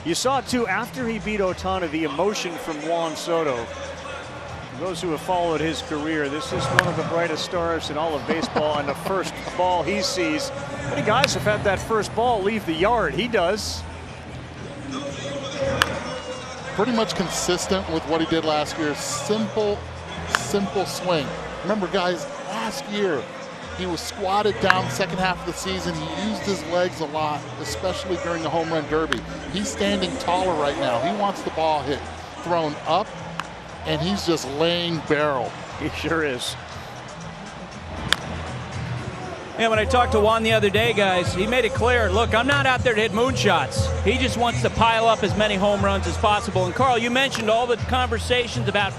You saw it too after he beat Otani, the emotion from Juan Soto. For those who have followed his career, this is one of the brightest stars in all of baseball, and the first ball he sees. How many guys have had that first ball leave the yard? He does. Pretty much consistent with what he did last year. Simple swing. Remember, guys, last year he was squatted down second half of the season. He used his legs a lot, especially during the home run derby. He's standing taller right now. He wants the ball thrown up, and he's just laying barrel. He sure is. And when I talked to Juan the other day, guys, he made it clear, look, I'm not out there to hit moonshots. He just wants to pile up as many home runs as possible. And Carl, you mentioned all the conversations about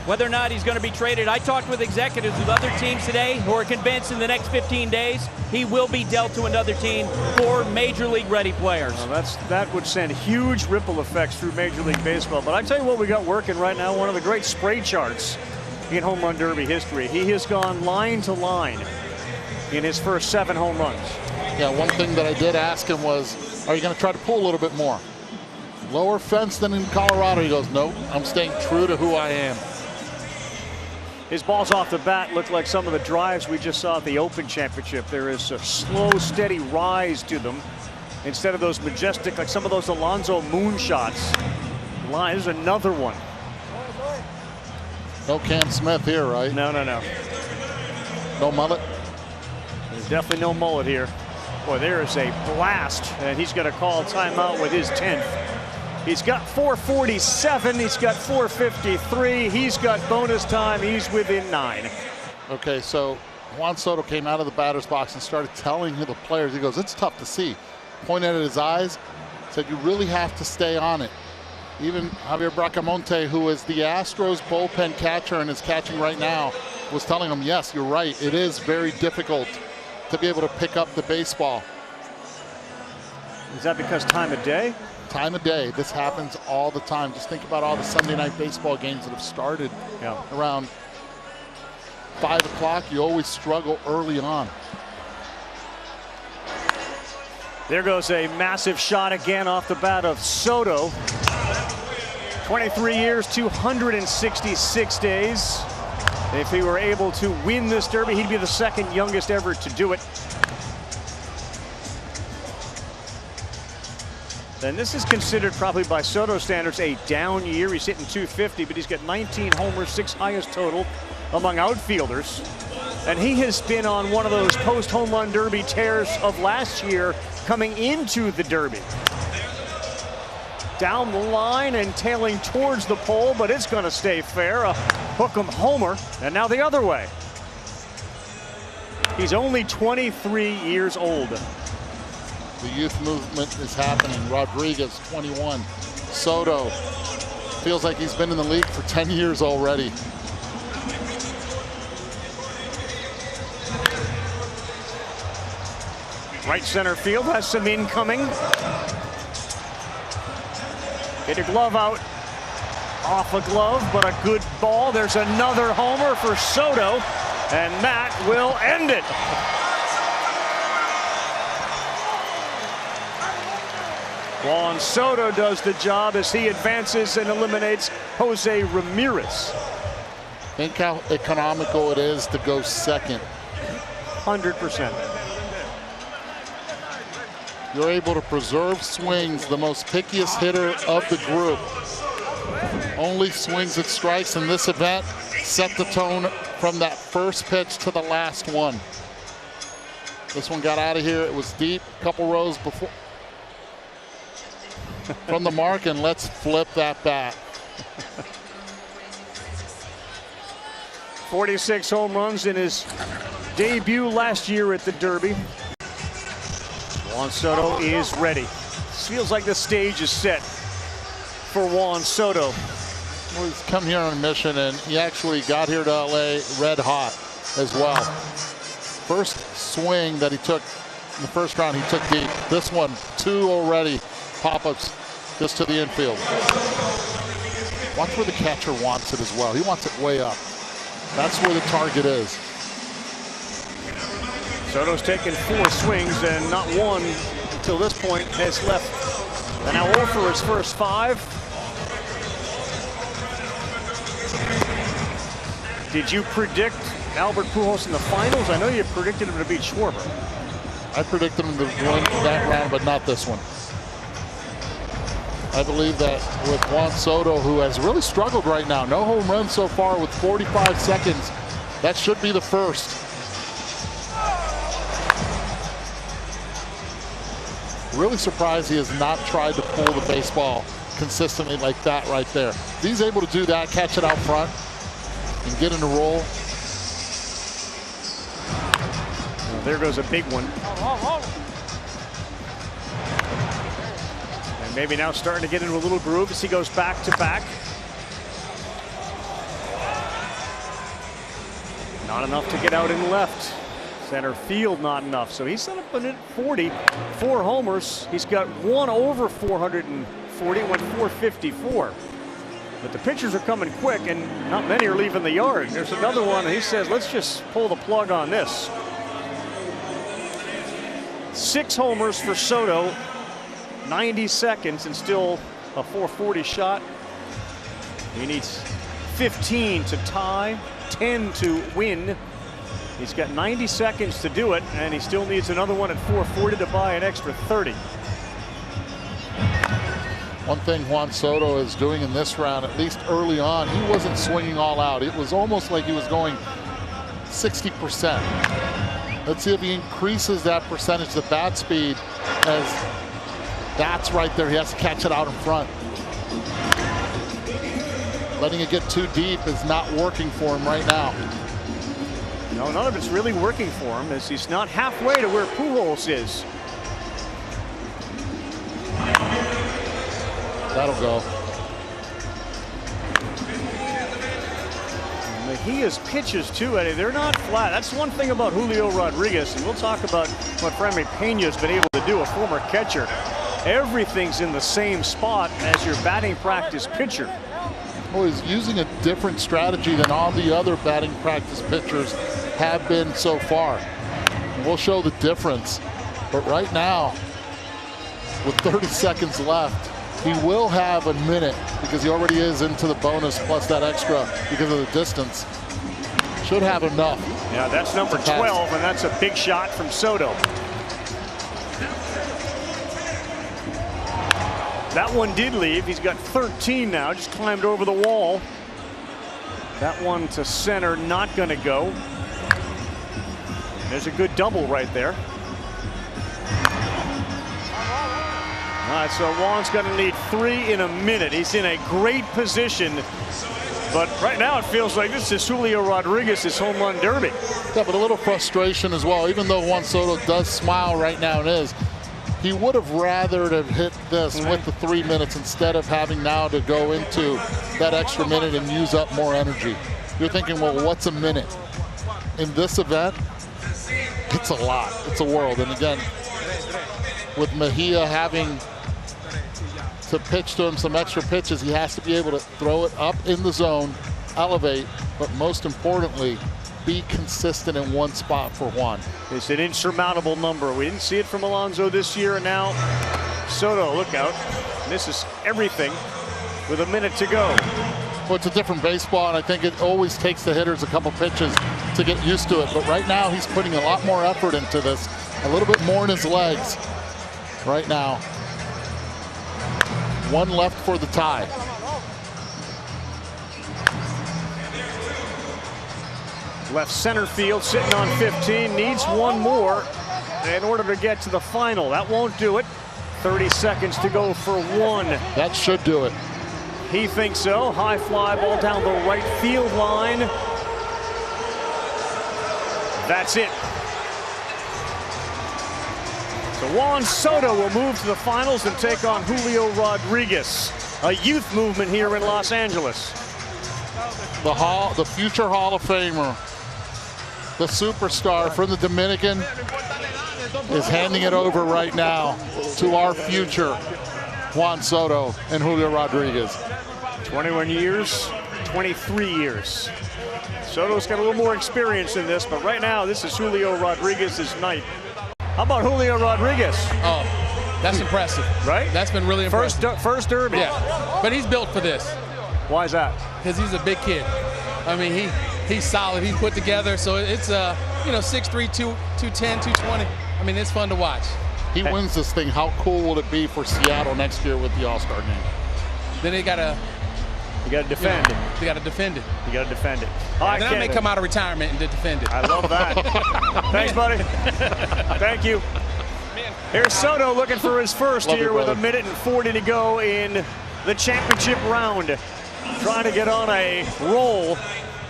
whether or not he's going to be traded. I talked with executives with other teams today who are convinced in the next 15 days he will be dealt to another team for Major League ready players. Well, that would send huge ripple effects through Major League Baseball. But I tell you what we got working right now, one of the great spray charts in home run derby history. He has gone line to line in his first 7 home runs. Yeah, one thing that I did ask him was, are you going to try to pull a little bit more? Lower fence than in Colorado. He goes, nope, I'm staying true to who I am. His balls off the bat look like some of the drives we just saw at the Open Championship. There is a slow, steady rise to them instead of those majestic, like some of those Alonso moonshots. There's another one. No Cam Smith here, right? No. No mullet? There's definitely no mullet here. Boy, there is a blast, and he's going to call timeout with his 10th. He's got 447. He's got 453. He's got bonus time. He's within 9. Okay, so Juan Soto came out of the batter's box and started telling the players, he goes, it's tough to see. Pointed at his eyes, said, you really have to stay on it. Even Javier Bracamonte, who is the Astros bullpen catcher and is catching right now, was telling him, yes, you're right. It is very difficult to be able to pick up the baseball. Is that because time of day? Time of day. This happens all the time. Just think about all the Sunday night baseball games that have started around 5 o'clock. You always struggle early on. There goes a massive shot again off the bat of Soto. 23 years, 266 days. If he were able to win this derby, he'd be the second youngest ever to do it. And this is considered probably by Soto standards a down year. He's hitting 250, but he's got 19 homers, 6th highest total among outfielders. And he has been on one of those post-home run derby tears of last year coming into the derby. Down the line and tailing towards the pole, but it's going to stay fair. A hook 'em homer, and now the other way. He's only 23 years old. The youth movement is happening. Rodriguez, 21. Soto feels like he's been in the league for 10 years already. Right center field has some incoming. Get a glove out. Off a glove, but a good ball. There's another homer for Soto, and that will end it. Juan Soto does the job as he advances and eliminates Jose Ramirez. Think how economical it is to go second. 100%. You're able to preserve swings, the most pickiest hitter of the group. Only swings at strikes in this event set the tone from that first pitch to the last one. This one got out of here. It was deep, a couple rows before from the mark, and let's flip that bat. 46 home runs in his debut last year at the Derby. Juan Soto is ready. Feels like the stage is set for Juan Soto. Well, he's come here on a mission, and he actually got here to LA red hot as well. First swing that he took in the first round, he took deep. This one, 2 already pop-ups just to the infield. Watch where the catcher wants it as well. He wants it way up. That's where the target is. Soto's taken 4 swings, and not one until this point has left And now 0 for his first 5. Did you predict Albert Pujols in the finals? I know you predicted him to beat Schwarber. I predicted him to win that round, but not this one. I believe that with Juan Soto, who has really struggled right now, no home runs so far with 45 seconds, that should be the first. Really surprised he has not tried to pull the baseball consistently like that right there. If he's able to do that, catch it out front, and get in a roll. Well, there goes a big one. And maybe now starting to get into a little groove as he goes back to back. Not enough to get out in left. Center field not enough. So he's set up at 40, 4 homers. He's got 1 over 440, went 454. But the pitchers are coming quick, and not many are leaving the yard. There's another one, and he says, let's just pull the plug on this. 6 homers for Soto, 90 seconds, and still a 440 shot. He needs 15 to tie, 10 to win. He's got 90 seconds to do it, and he still needs another one at 440 to buy an extra 30. One thing Juan Soto is doing in this round, at least early on, he wasn't swinging all out. It was almost like he was going 60%. Let's see if he increases that percentage, the bat speed, as that's right there. He has to catch it out in front. Letting it get too deep is not working for him right now. No, none of it's really working for him, as he's not halfway to where Pujols is. That'll go. Mejia's pitches too, Eddie, they're not flat. That's one thing about Julio Rodriguez, and we'll talk about what Frammy Pena's been able to do, a former catcher. Everything's in the same spot as your batting practice pitcher. Well, he's using a different strategy than all the other batting practice pitchers have been so far. And we'll show the difference. But right now, with 30 seconds left, he will have a minute because he already is into the bonus plus that extra because of the distance. Should have enough. Yeah, that's number 12, and that's a big shot from Soto. That one did leave. He's got 13 now, just climbed over the wall. That one to center, not going to go. There's a good double right there. All right, so Juan's going to need 3 in a minute. He's in a great position, but right now it feels like this is Julio Rodriguez's home run derby. Yeah, but a little frustration as well. Even though Juan Soto does smile right now, he would have rather have hit this with the 3 minutes instead of having now to go into that extra minute and use up more energy. You're thinking, well, what's a minute? In this event, it's a lot. It's a world. And again, with Mejia having to pitch to him some extra pitches, he has to be able to throw it up in the zone, elevate, but most importantly, be consistent in one spot for Juan. It's an insurmountable number. We didn't see it from Alonso this year, and now Soto, look out. This is everything with a minute to go. Well, it's a different baseball, and I think it always takes the hitters a couple pitches to get used to it. But right now, he's putting a lot more effort into this, a little bit more in his legs right now. 1 left for the tie. Left center field, sitting on 15, needs 1 more in order to get to the final. That won't do it. 30 seconds to go for 1. That should do it. He thinks so. High fly ball down the right field line. That's it. So Juan Soto will move to the finals and take on Julio Rodriguez. A youth movement here in Los Angeles. The future Hall of Famer, the superstar from the Dominican, is handing it over right now to our future Juan Soto and Julio Rodriguez. 21 years, 23 years. Soto's got a little more experience in this, but right now this is Julio Rodriguez's night. How about Julio Rodriguez? Oh, That's impressive. Right? That's been really impressive. First Derby. Yeah, but he's built for this. Why is that? Because he's a big kid. I mean, he's solid. He's put together. So it's 6'3", 210, 220. I mean, it's fun to watch. He wins this thing. How cool will it be for Seattle next year with the All-Star game? Then they gotta. You got to defend it. They got to defend it. You got to defend it. All right, then I may come out of retirement and defend it. I love that. Thanks, buddy. Thank you. Here's Soto looking for his first here with 1:40 to go in the championship round. Trying to get on a roll,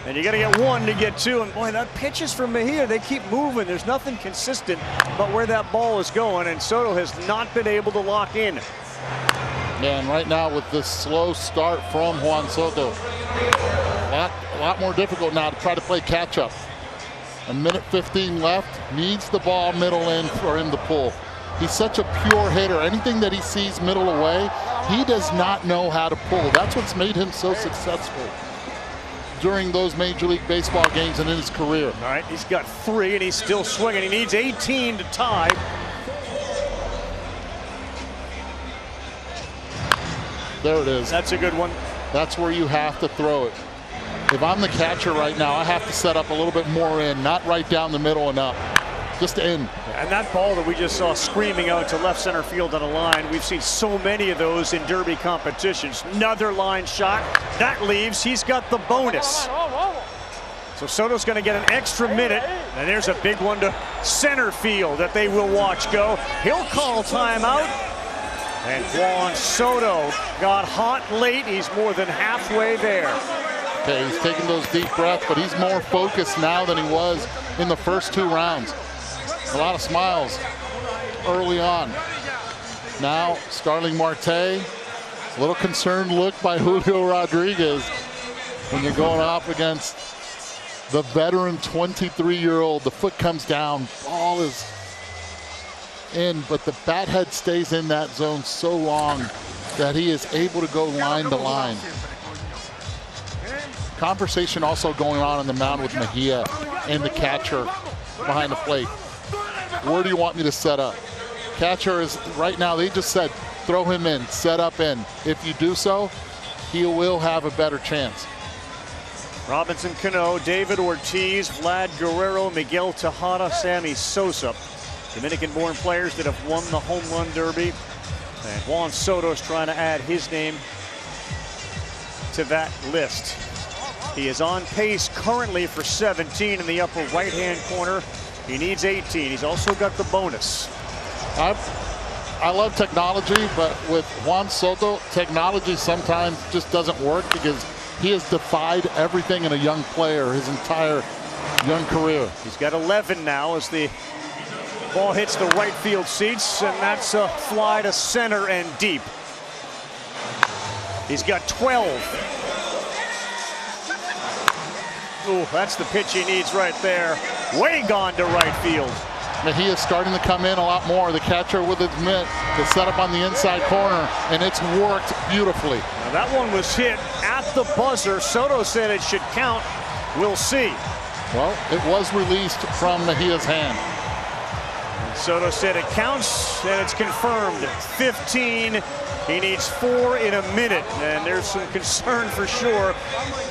and you got to get one to get two. And boy, that pitches from Mejia, they keep moving. There's nothing consistent about where that ball is going, and Soto has not been able to lock in. Yeah, and right now with this slow start from Juan Soto, a lot more difficult now to try to play catch up. 1:15 left, needs the ball middle in for him to pull. He's such a pure hitter. Anything that he sees middle away, he does not know how to pull. That's what's made him so successful during those Major League Baseball games and in his career. All right, he's got 3 and he's still swinging. He needs 18 to tie. There it is. That's a good one. That's where you have to throw it. If I'm the catcher right now, I have to set up a little bit more in, not right down the middle and up. Just in. And that ball that we just saw screaming out to left center field on a line, we've seen so many of those in Derby competitions. Another line shot. That leaves. He's got the bonus. So Soto's going to get an extra minute. And there's a big one to center field that they will watch go. He'll call timeout. And Juan Soto got hot late. He's more than halfway there. Okay, he's taking those deep breaths, but he's more focused now than he was in the first 2 rounds. A lot of smiles early on. Now, Starling Marte, a little concerned look by Julio Rodriguez when you're going up against the veteran 23-year-old. The foot comes down, ball is in, but the bat head stays in that zone so long that he is able to go line to line. Conversation also going on the mound with Mejia and the catcher behind the plate. Where do you want me to set up? Catcher is right now, they just said throw him in, set up in. If you do so, he will have a better chance. Robinson Cano, David Ortiz, Vlad Guerrero, Miguel Tejada, Sammy Sosa. Dominican-born players that have won the home run derby. And Juan Soto's trying to add his name to that list. He is on pace currently for 17 in the upper right-hand corner. He needs 18. He's also got the bonus. I love technology, but with Juan Soto, technology sometimes just doesn't work because he has defied everything in a young player his entire young career. He's got 11 now as the ball hits the right field seats, and that's a fly to center and deep. He's got 12. Ooh, that's the pitch he needs right there. Way gone to right field. Mejia is starting to come in a lot more. The catcher with his mitt to set up on the inside corner, and it's worked beautifully. Now that one was hit at the buzzer. Soto said it should count. We'll see. Well, it was released from Mejia's hand. Soto said it counts, and it's confirmed. 15. He needs 4 in a minute, and there's some concern for sure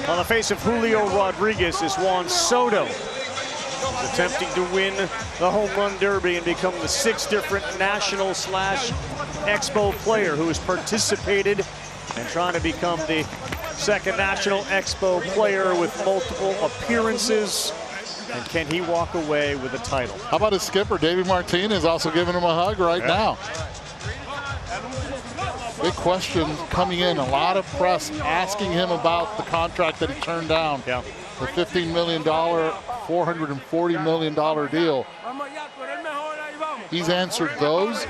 on the face of Julio Rodriguez as Juan Soto is attempting to win the home run derby and become the 6th different national/expo player who has participated and trying to become the 2nd national expo player with multiple appearances. And can he walk away with a title? How about his skipper, David Martinez, also giving him a hug right now. Big question coming in. A lot of press asking him about the contract that he turned down. Yeah. The $15 million, $440 million deal. He's answered those.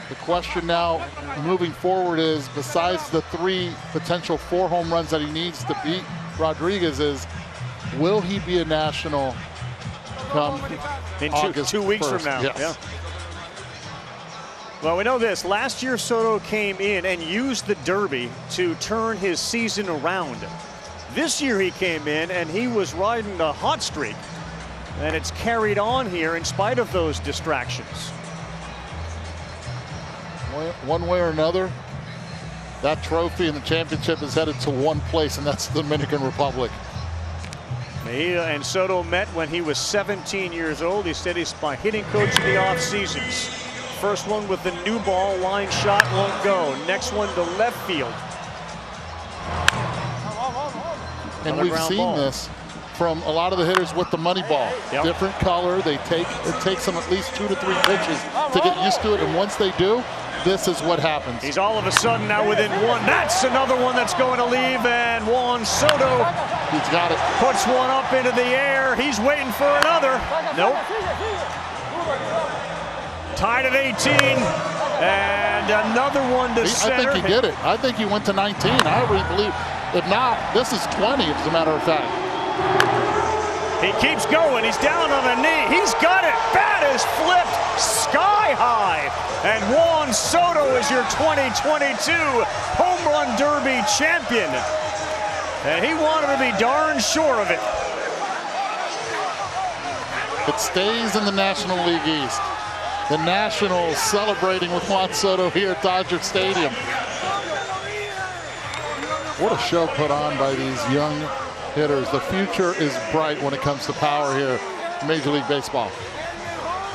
The question now moving forward is, besides the 3 potential 4 home runs that he needs to beat Rodriguez, is will he be a national come in August 2 weeks 1st? from now? Yes. Yeah. Well, we know this. Last year, Soto came in and used the Derby to turn his season around. This year, he came in and he was riding the hot streak. And it's carried on here in spite of those distractions. One way or another, that trophy and the championship is headed to one place, and that's the Dominican Republic. He and Soto met when he was 17 years old. He said he's my hitting coach in the off seasons. First one with the new ball, line shot won't go. Next one to left field. And we've seen this from a lot of the hitters with the money ball. Yep. Different color. It takes them at least 2 to 3 pitches to get used to it, and once they do, this is what happens. He's all of a sudden now within one. That's another one that's going to leave, and Juan Soto, he's got it. Puts one up into the air. He's waiting for another. Nope. Tied at 18, and another one to center. I think he did it. I think he went to 19. I really believe. If not, this is 20, as a matter of fact. He keeps going. He's down on a knee. He's got it. Bat is flipped sky high. And Juan Soto is your 2022 Home Run Derby champion. And he wanted to be darn sure of it. It stays in the National League East. The Nationals celebrating with Juan Soto here at Dodger Stadium. What a show put on by these young hitters. The future is bright when it comes to power here in Major League Baseball.